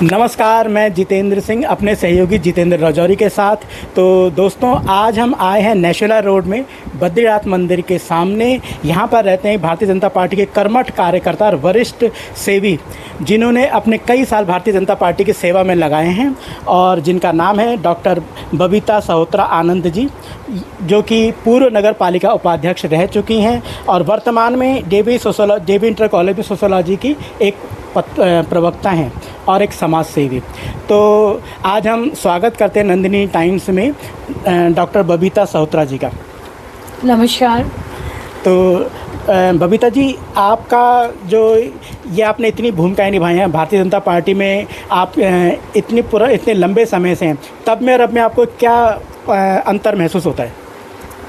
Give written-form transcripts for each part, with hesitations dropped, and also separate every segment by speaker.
Speaker 1: नमस्कार, मैं जितेंद्र सिंह अपने सहयोगी जितेंद्र राजौरी के साथ। तो दोस्तों, आज हम आए हैं नेशनल रोड में बद्रीनाथ मंदिर के सामने। यहाँ पर रहते हैं भारतीय जनता पार्टी के कर्मठ कार्यकर्ता और वरिष्ठ सेवी, जिन्होंने अपने कई साल भारतीय जनता पार्टी की सेवा में लगाए हैं और जिनका नाम है डॉक्टर बबीता सहोत्रा आनंद जी, जो कि पूर्व नगर पालिका उपाध्यक्ष रह चुकी हैं और वर्तमान में जेबी इंटर कॉलेज में सोशोलॉजी की एक प्रवक्ता हैं और एक समाज सेवी। तो आज हम स्वागत करते हैं नंदिनी टाइम्स में डॉक्टर बबीता सहोत्रा जी का।
Speaker 2: नमस्कार।
Speaker 1: तो बबीता जी, आपका जो ये आपने इतनी भूमिकाएं निभाई हैं भारतीय जनता पार्टी में, आप इतने लंबे समय से हैं, तब में और अब में आपको क्या अंतर महसूस होता है?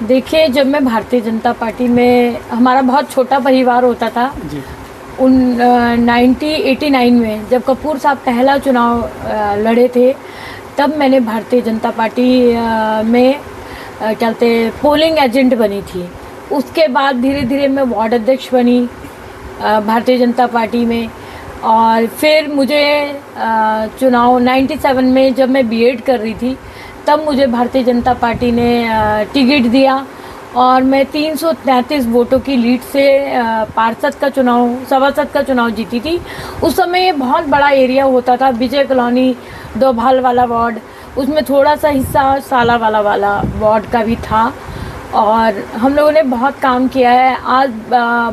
Speaker 2: देखिए, जब मैं भारतीय जनता पार्टी में, हमारा बहुत छोटा परिवार होता था जी। 1989 में जब कपूर साहब पहला चुनाव लड़े थे, तब मैंने भारतीय जनता पार्टी में कहते पोलिंग एजेंट बनी थी। उसके बाद धीरे धीरे मैं वार्ड अध्यक्ष बनी भारतीय जनता पार्टी में, और फिर मुझे चुनाव 97 में जब मैं बीएड कर रही थी, तब मुझे भारतीय जनता पार्टी ने टिकट दिया और मैं 333 वोटों की लीड से पार्षद का चुनाव, सभासद का चुनाव जीती थी। उस समय ये बहुत बड़ा एरिया होता था, विजय कॉलोनी, दोभाल वाला वार्ड, उसमें थोड़ा सा हिस्सा साला वाला वार्ड का भी था और हम लोगों ने बहुत काम किया है। आज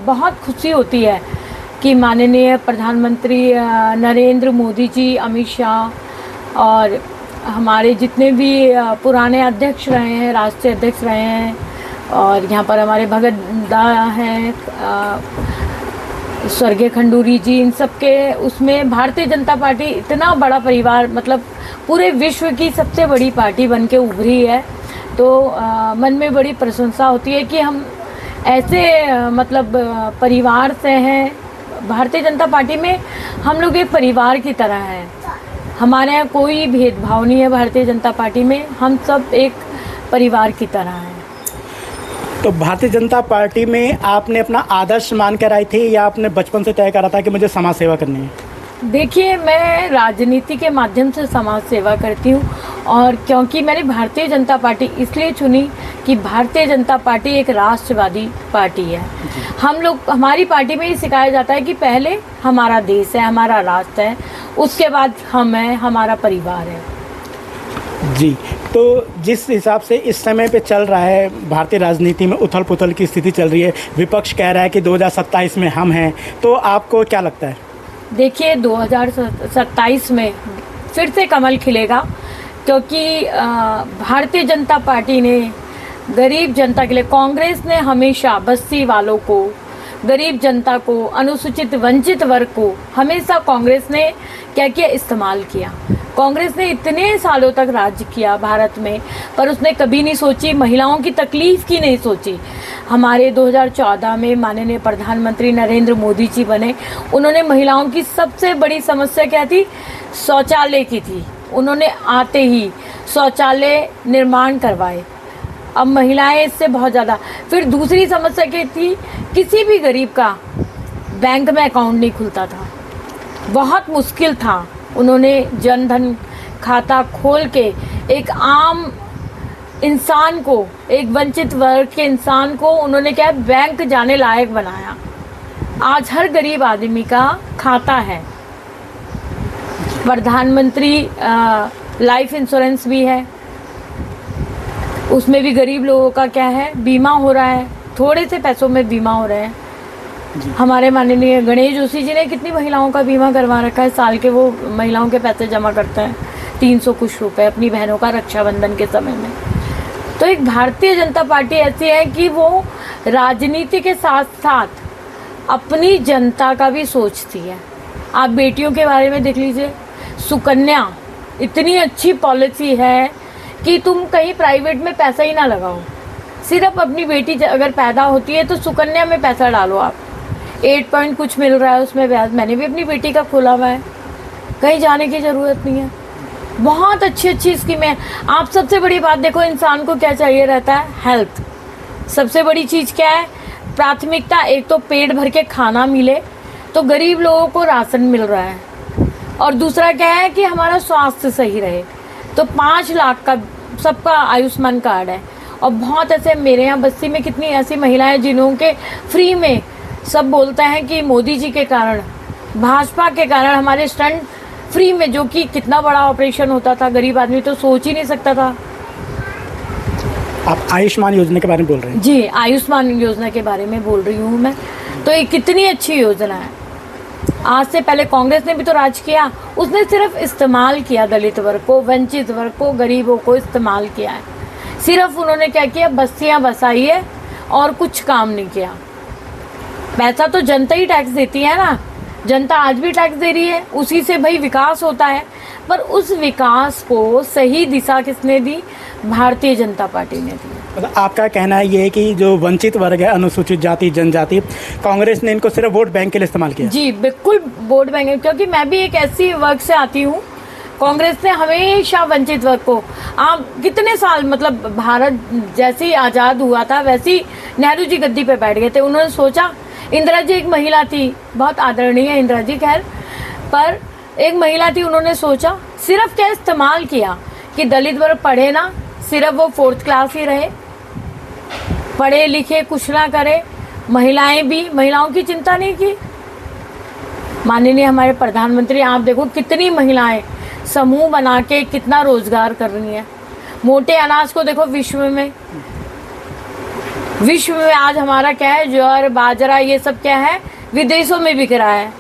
Speaker 2: बहुत खुशी होती है कि माननीय प्रधानमंत्री नरेंद्र मोदी जी, अमित शाह और हमारे जितने भी पुराने अध्यक्ष रहे हैं, राष्ट्रीय अध्यक्ष रहे हैं, और यहाँ पर हमारे भगत दा हैं, स्वर्गीय खंडूरी जी, इन सब के उसमें भारतीय जनता पार्टी इतना बड़ा परिवार, मतलब पूरे विश्व की सबसे बड़ी पार्टी बन के उभरी है। तो मन में बड़ी प्रशंसा होती है कि हम ऐसे मतलब परिवार से हैं। भारतीय जनता पार्टी में हम लोग एक परिवार की तरह हैं, हमारे यहाँ कोई भेदभाव नहीं है। भारतीय जनता पार्टी में हम सब एक परिवार की तरह हैं।
Speaker 1: तो भारतीय जनता पार्टी में आपने अपना आदर्श मान कर आई थी या आपने बचपन से तय करा था कि मुझे समाज सेवा करनी है?
Speaker 2: देखिए, मैं राजनीति के माध्यम से समाज सेवा करती हूँ, और क्योंकि मैंने भारतीय जनता पार्टी इसलिए चुनी कि भारतीय जनता पार्टी एक राष्ट्रवादी पार्टी है। हम लोग, हमारी पार्टी में ये सिखाया जाता है कि पहले हमारा देश है, हमारा राष्ट्र है, उसके बाद हम हैं, हमारा परिवार है
Speaker 1: जी। तो जिस हिसाब से इस समय पे चल रहा है भारतीय राजनीति में, उथल पुथल की स्थिति चल रही है, विपक्ष कह रहा है कि 2027 में हम हैं, तो आपको क्या लगता है?
Speaker 2: देखिए, 2027 में फिर से कमल खिलेगा, क्योंकि भारतीय जनता पार्टी ने गरीब जनता के लिए, कांग्रेस ने हमेशा बस्ती वालों को, गरीब जनता को, अनुसूचित वंचित वर्ग को हमेशा कांग्रेस ने क्या किया, इस्तेमाल किया। कांग्रेस ने इतने सालों तक राज्य किया भारत में, पर उसने कभी नहीं सोची, महिलाओं की तकलीफ की नहीं सोची। हमारे 2014 में माननीय प्रधानमंत्री नरेंद्र मोदी जी बने, उन्होंने महिलाओं की सबसे बड़ी समस्या क्या थी, शौचालय की थी। उन्होंने आते ही शौचालय निर्माण करवाए। अब महिलाएं इससे बहुत ज़्यादा, फिर दूसरी समस्या क्या थी, किसी भी गरीब का बैंक में अकाउंट नहीं खुलता था, बहुत मुश्किल था। उन्होंने जन धन खाता खोल के एक आम इंसान को, एक वंचित वर्ग के इंसान को उन्होंने क्या, बैंक जाने लायक बनाया। आज हर गरीब आदमी का खाता है। प्रधानमंत्री लाइफ इंश्योरेंस भी है, उसमें भी गरीब लोगों का क्या है, बीमा हो रहा है, थोड़े से पैसों में बीमा हो रहे हैं। हमारे माननीय गणेश जोशी जी ने कितनी महिलाओं का बीमा करवा रखा है, साल के वो महिलाओं के पैसे जमा करते हैं, 300 कुछ रुपए अपनी बहनों का रक्षाबंधन के समय में। तो एक भारतीय जनता पार्टी ऐसी है कि वो राजनीति के साथ साथ अपनी जनता का भी सोचती है। आप बेटियों के बारे में देख लीजिए, सुकन्या इतनी अच्छी पॉलिसी है कि तुम कहीं प्राइवेट में पैसा ही ना लगाओ, सिर्फ अपनी बेटी अगर पैदा होती है तो सुकन्या में पैसा डालो। आप 8 पॉइंट कुछ मिल रहा है उसमें ब्याज, मैंने भी अपनी बेटी का खोला हुआ है, कहीं जाने की ज़रूरत नहीं है। बहुत अच्छी अच्छी स्कीमें। आप सबसे बड़ी बात देखो, इंसान को क्या चाहिए रहता है, हेल्थ। सबसे बड़ी चीज़ क्या है, प्राथमिकता। एक तो पेट भर के खाना मिले, तो गरीब लोगों को राशन मिल रहा है, और दूसरा क्या है कि हमारा स्वास्थ्य सही रहे। तो 5 लाख का सबका आयुष्मान कार्ड है। और बहुत ऐसे मेरे यहाँ बस्ती में कितनी ऐसी महिलाएं जिन्हों के फ्री में, सब बोलते हैं कि मोदी जी के कारण, भाजपा के कारण हमारे स्टंट फ्री में, जो कि कितना बड़ा ऑपरेशन होता था, गरीब आदमी तो सोच ही नहीं सकता था।
Speaker 1: आप आयुष्मान योजना के बारे में बोल रहे हैं?
Speaker 2: जी, आयुष्मान योजना के बारे में बोल रही हूँ मैं। तो ये कितनी अच्छी योजना है। आज से पहले कांग्रेस ने भी तो राज किया, उसने सिर्फ इस्तेमाल किया दलित वर्ग को, वंचित वर्ग को, गरीबों को इस्तेमाल किया है। सिर्फ उन्होंने क्या किया, बस्तियां बसाई है और कुछ काम नहीं किया। पैसा तो जनता ही टैक्स देती है ना, जनता आज भी टैक्स दे रही है, उसी से भाई विकास होता है। पर उस विकास को सही दिशा किसने दी? भारतीय जनता पार्टी ने दी।
Speaker 1: मतलब आपका कहना है ये है कि जो वंचित वर्ग है, अनुसूचित जाति जनजाति, कांग्रेस ने इनको सिर्फ वोट बैंक के लिए इस्तेमाल किया?
Speaker 2: जी बिल्कुल, वोट बैंक। क्योंकि मैं भी एक ऐसी वर्ग से आती हूँ, कांग्रेस ने हमेशा वंचित वर्ग को, आप कितने साल, मतलब भारत जैसे ही आज़ाद हुआ था वैसे ही नेहरू जी गद्दी पे बैठ गए थे। उन्होंने सोचा, इंदिरा जी एक महिला थी, बहुत आदरणीय है इंदिरा जी खैर, पर एक महिला थी, उन्होंने सोचा, सिर्फ क्या इस्तेमाल किया कि दलित वर्ग पढ़े ना, सिर्फ वो 4th क्लास ही रहे, पढ़े लिखे कुछ ना करे। महिलाएं भी, महिलाओं की चिंता नहीं की। माननीय हमारे प्रधानमंत्री, आप देखो कितनी महिलाएं समूह बना के कितना रोजगार कर रही हैं। मोटे अनाज को देखो, विश्व में आज हमारा क्या है, ज्वार बाजरा ये सब क्या है, विदेशों में बिक रहा है।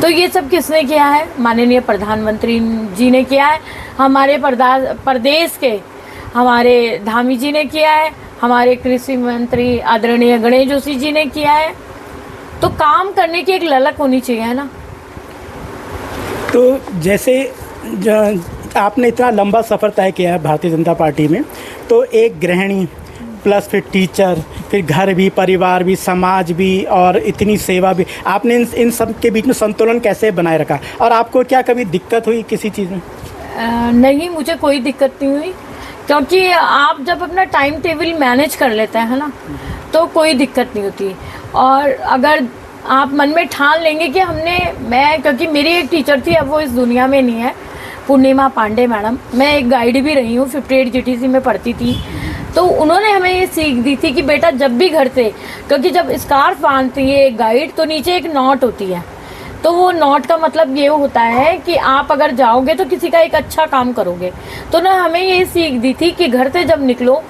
Speaker 2: तो ये सब किसने किया है? माननीय प्रधानमंत्री जी ने किया है। हमारे प्रदेश के हमारे धामी जी ने किया है, हमारे कृषि मंत्री आदरणीय गणेश जोशी जी ने किया है। तो काम करने की एक ललक होनी चाहिए, है ना।
Speaker 1: तो जैसे आपने इतना लंबा सफ़र तय किया है भारतीय जनता पार्टी में, तो एक गृहिणी प्लस फिर टीचर, फिर घर भी, परिवार भी, समाज भी और इतनी सेवा भी, आपने इन सब के बीच में संतुलन कैसे बनाए रखा? और आपको क्या कभी दिक्कत हुई किसी चीज़ में?
Speaker 2: नहीं, मुझे कोई दिक्कत नहीं हुई, क्योंकि आप जब अपना टाइम टेबल मैनेज कर लेते हैं ना, तो कोई दिक्कत नहीं होती। और अगर आप मन में ठान लेंगे कि क्योंकि मेरी एक टीचर थी, अब वो इस दुनिया में नहीं है, पूर्णिमा पांडे मैडम, मैं एक गाइड भी रही हूँ, 58 GTC में पढ़ती थी। तो उन्होंने हमें ये सीख दी थी कि बेटा जब भी घर से, क्योंकि जब स्कार्फ बांधती है एक गाइड, तो नीचे एक नॉट होती है, तो वो नॉट का मतलब ये होता है कि आप अगर जाओगे तो किसी का एक अच्छा काम करोगे। तो ना हमें ये सीख दी थी कि घर से जब निकलो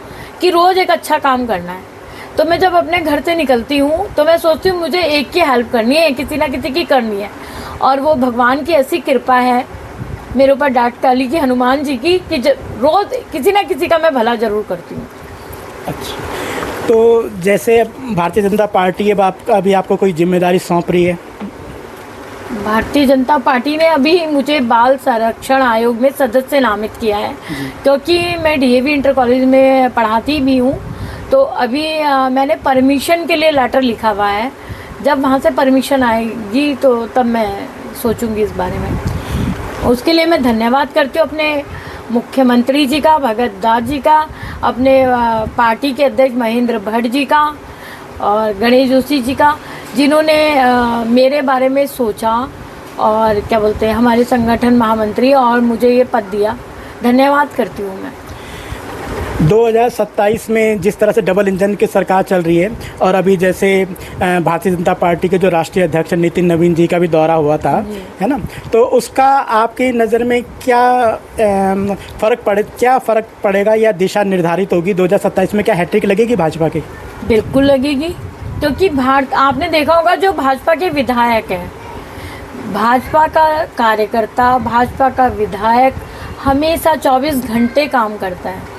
Speaker 2: कि रोज़ एक अच्छा काम करना है। तो मैं जब अपने घर से निकलती हूँ तो मैं सोचती हूँ मुझे एक की हेल्प करनी है, किसी ना किसी की करनी है। और वो भगवान की ऐसी कृपा है मेरे ऊपर, डांट काली की, हनुमान जी की, कि रोज़ किसी ना किसी का मैं भला ज़रूर करती हूँ।
Speaker 1: अच्छा, तो जैसे भारतीय जनता पार्टी अभी आपको कोई जिम्मेदारी सौंप रही है?
Speaker 2: भारतीय जनता पार्टी ने अभी मुझे बाल संरक्षण आयोग में सदस्य नामित किया है, क्योंकि मैं DAV इंटर कॉलेज में पढ़ाती भी हूँ। तो अभी मैंने परमिशन के लिए लेटर लिखा हुआ है, जब वहाँ से परमिशन आएगी तो तब मैं सोचूंगी इस बारे में। उसके लिए मैं धन्यवाद करती हूँ अपने मुख्यमंत्री जी का, भगत दास जी का, अपने पार्टी के अध्यक्ष महेंद्र भट्ट जी का और गणेश जोशी जी का, जिन्होंने मेरे बारे में सोचा और क्या बोलते हैं, हमारे संगठन महामंत्री, और मुझे ये पद दिया। धन्यवाद करती हूँ मैं।
Speaker 1: 2027 में जिस तरह से डबल इंजन की सरकार चल रही है, और अभी जैसे भारतीय जनता पार्टी के जो राष्ट्रीय अध्यक्ष नितिन नवीन जी का भी दौरा हुआ था, है ना, तो उसका आपकी नज़र में क्या फ़र्क पड़ेगा या दिशा निर्धारित होगी 2027 में? क्या हैट्रिक लगेगी भाजपा की?
Speaker 2: बिल्कुल लगेगी, क्योंकि आपने देखा होगा जो भाजपा के विधायक हैं, भाजपा का कार्यकर्ता, भाजपा का विधायक हमेशा 24 घंटे काम करता है।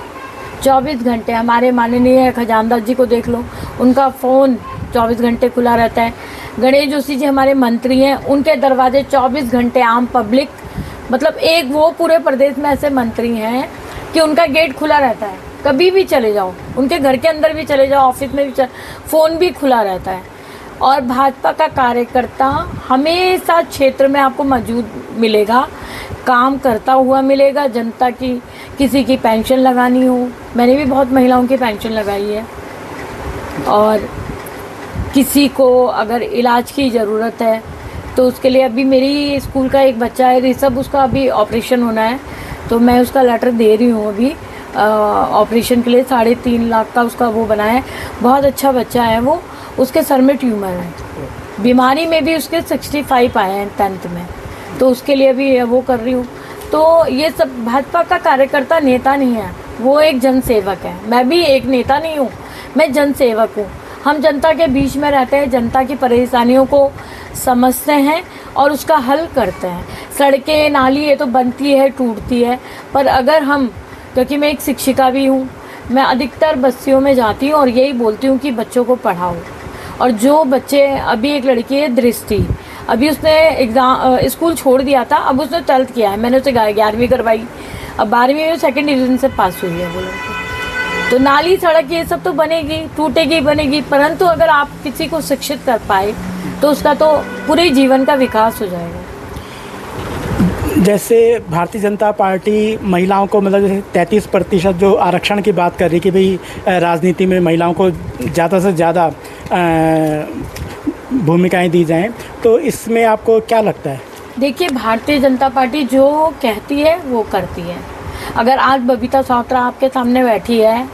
Speaker 2: 24 घंटे। हमारे माननीय खजानदास जी को देख लो, उनका फ़ोन 24 घंटे खुला रहता है। गणेश जोशी जी हमारे मंत्री हैं, उनके दरवाजे 24 घंटे आम पब्लिक, मतलब एक वो पूरे प्रदेश में ऐसे मंत्री हैं कि उनका गेट खुला रहता है, कभी भी चले जाओ, उनके घर के अंदर भी चले जाओ, ऑफिस में भी फ़ोन भी खुला रहता है। और भाजपा का कार्यकर्ता हमेशा क्षेत्र में आपको मौजूद मिलेगा, काम करता हुआ मिलेगा। जनता की किसी की पेंशन लगानी हो, मैंने भी बहुत महिलाओं की पेंशन लगाई है, और किसी को अगर इलाज की ज़रूरत है, तो उसके लिए अभी मेरी स्कूल का एक बच्चा है ऋषभ, उसका अभी ऑपरेशन होना है, तो मैं उसका लेटर दे रही हूँ अभी ऑपरेशन के लिए। 3.5 लाख का उसका वो बना है। बहुत अच्छा बच्चा है वो, उसके सर में ट्यूमर है, बीमारी में भी उसके 65 आए हैं 10th में, तो उसके लिए भी वो कर रही हूँ। तो ये सब भाजपा का कार्यकर्ता नेता नहीं है, वो एक जनसेवक है। मैं भी एक नेता नहीं हूँ, मैं जनसेवक हूँ। हम जनता के बीच में रहते हैं, जनता की परेशानियों को समझते हैं और उसका हल करते हैं। सड़कें नाली ये तो बनती है, टूटती है, पर अगर हम, क्योंकि मैं एक शिक्षिका भी हूँ, मैं अधिकतर बस्तियों में जाती हूँ और यही बोलती हूँ कि बच्चों को पढ़ाओ। और जो बच्चे, अभी एक लड़की है दृष्टि, अभी उसने एग्ज़ाम स्कूल छोड़ दिया था, अब उसने 12th किया है, मैंने उसे 11वीं करवाई, अब 12वीं में 2nd डिवीज़न से पास हुई है वो लड़की। तो नाली सड़क ये सब तो बनेगी, टूटेगी बनेगी, परंतु अगर आप किसी को शिक्षित कर पाए तो उसका तो पूरे जीवन का विकास हो जाएगा।
Speaker 1: जैसे भारतीय जनता पार्टी महिलाओं को मतलब जैसे 33% जो आरक्षण की बात कर रही कि भाई राजनीति में महिलाओं को ज़्यादा से ज़्यादा भूमिकाएं दी जाएं, तो इसमें आपको क्या लगता है?
Speaker 2: देखिए, भारतीय जनता पार्टी जो कहती है वो करती है। अगर आज बबीता सावत्रा आपके सामने बैठी है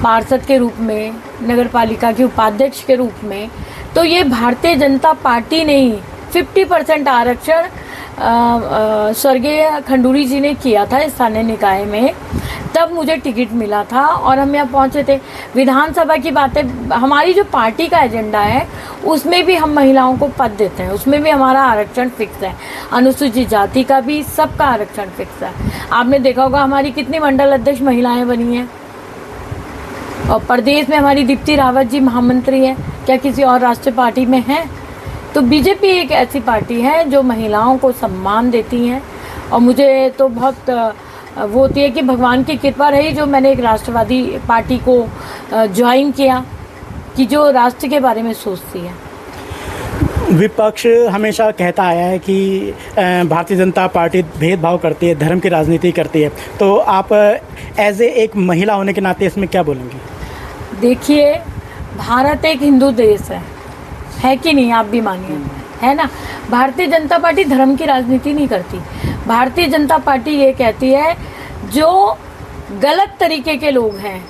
Speaker 2: पार्षद के रूप में, नगर पालिका की उपाध्यक्ष के रूप में, तो ये भारतीय जनता पार्टी ने ही 50% आरक्षण स्वर्गीय खंडूरी जी ने किया था स्थानीय निकाय में, तब मुझे टिकट मिला था और हम यहाँ पहुँचे थे। विधानसभा की बातें, हमारी जो पार्टी का एजेंडा है उसमें भी हम महिलाओं को पद देते हैं, उसमें भी हमारा आरक्षण फिक्स है। अनुसूचित जाति का भी, सबका आरक्षण फिक्स है। आपने देखा होगा हमारी कितनी मंडल अध्यक्ष महिलाएं बनी हैं, और प्रदेश में हमारी दीप्ति रावत जी महामंत्री हैं, क्या किसी और राष्ट्रीय पार्टी में हैं? तो बीजेपी एक ऐसी पार्टी है जो महिलाओं को सम्मान देती हैं, और मुझे तो बहुत वो होती है कि भगवान की कृपा रही जो मैंने एक राष्ट्रवादी पार्टी को ज्वाइन किया, कि जो राष्ट्र के बारे में सोचती है।
Speaker 1: विपक्ष हमेशा कहता आया है कि भारतीय जनता पार्टी भेदभाव करती है, धर्म की राजनीति करती है, तो आप एज ए एक महिला होने के नाते इसमें क्या बोलेंगे?
Speaker 2: देखिए, भारत एक हिंदू देश है कि नहीं? आप भी मानिए, है ना। भारतीय जनता पार्टी धर्म की राजनीति नहीं करती। भारतीय जनता पार्टी ये कहती है जो गलत तरीके के लोग हैं,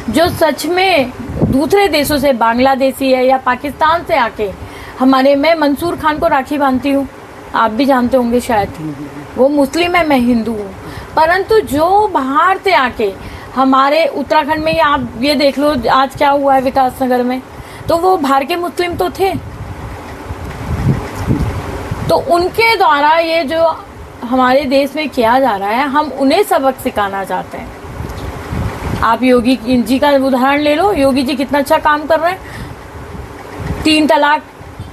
Speaker 2: जो सच में दूसरे देशों से, बांग्लादेशी है या पाकिस्तान से आके हमारे, मैं मंसूर खान को राखी बांधती हूँ, आप भी जानते होंगे शायद, वो मुस्लिम है, मैं हिंदू हूँ, परंतु जो बाहर से आके हमारे उत्तराखंड में, आप ये देख लो आज क्या हुआ है विकासनगर में, तो वो बाहर के मुस्लिम तो थे। तो उनके द्वारा ये जो हमारे देश में किया जा रहा है, हम उन्हें सबक सिखाना चाहते हैं। आप योगी जी का उदाहरण ले लो, योगी जी कितना अच्छा काम कर रहे हैं। 3 तलाक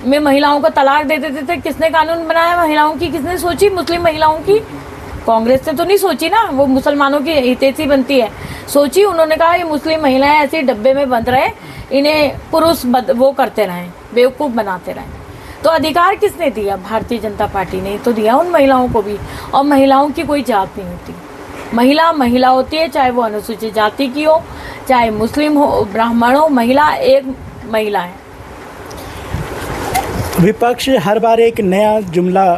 Speaker 2: में महिलाओं को तलाक दे देते थे, किसने कानून बनाया? महिलाओं की किसने सोची? मुस्लिम महिलाओं की। कांग्रेस ने तो नहीं सोची ना, वो मुसलमानों की हितैषी बनती है, सोची उन्होंने कहा ये मुस्लिम महिलाएं ऐसे डब्बे में बंद रहे, इन्हें पुरुष वो करते रहें, बेवकूफ़ बनाते रहें। तो अधिकार किसने दिया? भारतीय जनता पार्टी ने तो दिया उन महिलाओं को भी। और महिलाओं की कोई जात नहीं होती, महिला महिला होती है, चाहे वो अनुसूचित जाति की हो, चाहे मुस्लिम हो, ब्राह्मण हो, महिला एक महिला है।
Speaker 1: विपक्ष हर बार एक नया जुमला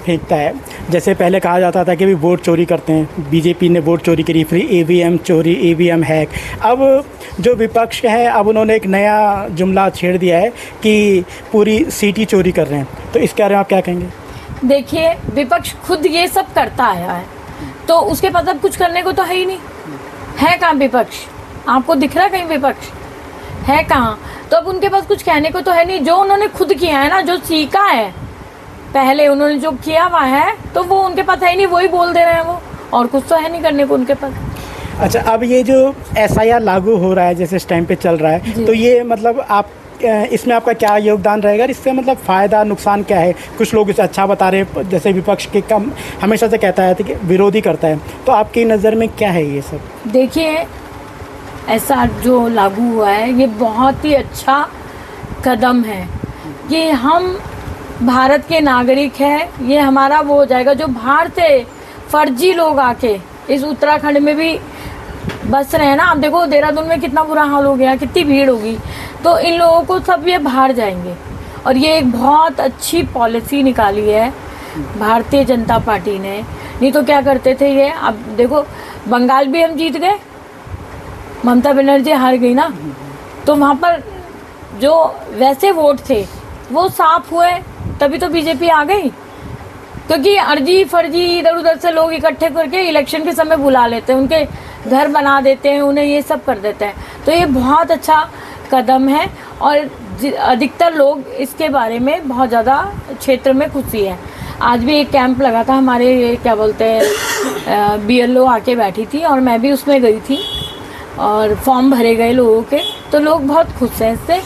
Speaker 1: फेंकता है। जैसे पहले कहा जाता था कि भी वोट चोरी करते हैं, बीजेपी ने वोट चोरी करी, फिर ईवीएम चोरी, ईवीएम हैक। अब जो विपक्ष है, अब उन्होंने एक नया जुमला छेड़ दिया है कि पूरी सीट ही चोरी कर रहे हैं, तो इसके बारे में आप क्या कहेंगे?
Speaker 2: देखिए, विपक्ष खुद ये सब करता आया है, तो उसके पास अब कुछ करने को तो है ही नहीं। है कहाँ विपक्ष? आपको दिख रहा है कहीं विपक्ष है कहाँ? तो अब उनके पास कुछ कहने को तो है नहीं। जो उन्होंने खुद किया है ना, जो सीखा है पहले उन्होंने जो किया हुआ है, तो वो उनके पास है ही नहीं, वही बोल दे रहे हैं वो, और कुछ तो है नहीं करने को उनके पास।
Speaker 1: अच्छा, अब ये जो SIR लागू हो रहा है, जैसे इस टाइम पे चल रहा है, तो ये मतलब आप इसमें आपका क्या योगदान रहेगा? इससे मतलब फ़ायदा नुकसान क्या है? कुछ लोग इसे अच्छा बता रहे हैं, जैसे विपक्ष के कम हमेशा से कहता है कि विरोधी करता है, तो आपकी नज़र में क्या है ये सब?
Speaker 2: देखिए, ऐसा जो लागू हुआ है ये बहुत ही अच्छा कदम है कि हम भारत के नागरिक हैं, ये हमारा वो हो जाएगा। जो बाहर से फर्जी लोग आके इस उत्तराखंड में भी बस रहे हैं ना, आप देखो देहरादून में कितना बुरा हाल हो गया, कितनी भीड़ होगी, तो इन लोगों को सब ये बाहर जाएंगे और ये एक बहुत अच्छी पॉलिसी निकाली है भारतीय जनता पार्टी ने। नहीं तो क्या करते थे ये, अब देखो बंगाल भी हम जीत गए, ममता बनर्जी हार गई ना, तो वहाँ पर जो वैसे वोट थे वो साफ हुए, तभी तो बीजेपी आ गई। क्योंकि अर्जी फर्जी इधर उधर से लोग इकट्ठे करके इलेक्शन के समय बुला लेते हैं, उनके घर बना देते हैं, उन्हें ये सब कर देते हैं। तो ये बहुत अच्छा कदम है और अधिकतर लोग इसके बारे में बहुत ज़्यादा क्षेत्र में खुशी है। आज भी एक कैंप लगा था हमारे, ये क्या बोलते हैं, BLO आके बैठी थी और मैं भी उसमें गई थी और फॉर्म भरे गए लोगों के। तो लोग बहुत खुश हैं इससे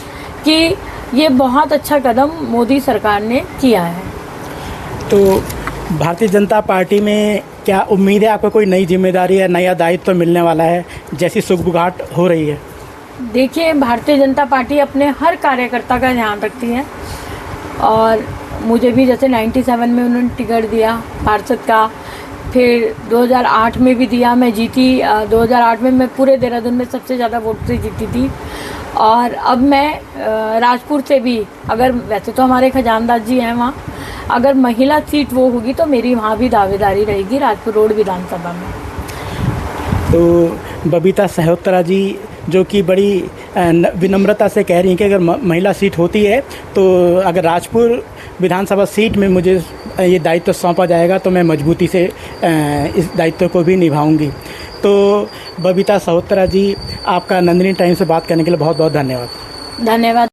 Speaker 2: कि ये बहुत अच्छा कदम मोदी सरकार ने किया है।
Speaker 1: तो भारतीय जनता पार्टी में क्या उम्मीद है आपको, कोई नई जिम्मेदारी या नया दायित्व तो मिलने वाला है जैसी सुगबुगाहट हो रही है?
Speaker 2: देखिए, भारतीय जनता पार्टी अपने हर कार्यकर्ता का ध्यान रखती है और मुझे भी जैसे 97 में उन्होंने टिकट दिया पार्षद का, फिर 2008 में भी दिया, मैं जीती। 2008 में मैं पूरे देहरादून में सबसे ज़्यादा वोट से जीती थी। और अब मैं राजपुर से भी, अगर वैसे तो हमारे खजानदास जी हैं वहाँ, अगर महिला सीट वो होगी तो मेरी वहाँ भी दावेदारी रहेगी राजपुर रोड विधानसभा में।
Speaker 1: तो बबीता सहोत्रा जी जो कि बड़ी विनम्रता से कह रही हैं कि अगर महिला सीट होती है तो अगर राजपुर विधानसभा सीट में मुझे ये दायित्व सौंपा जाएगा तो मैं मजबूती से इस दायित्व को भी निभाऊंगी। तो बबीता सहोत्रा जी, आपका नंदिनी टाइम से बात करने के लिए बहुत बहुत धन्यवाद।
Speaker 2: धन्यवाद।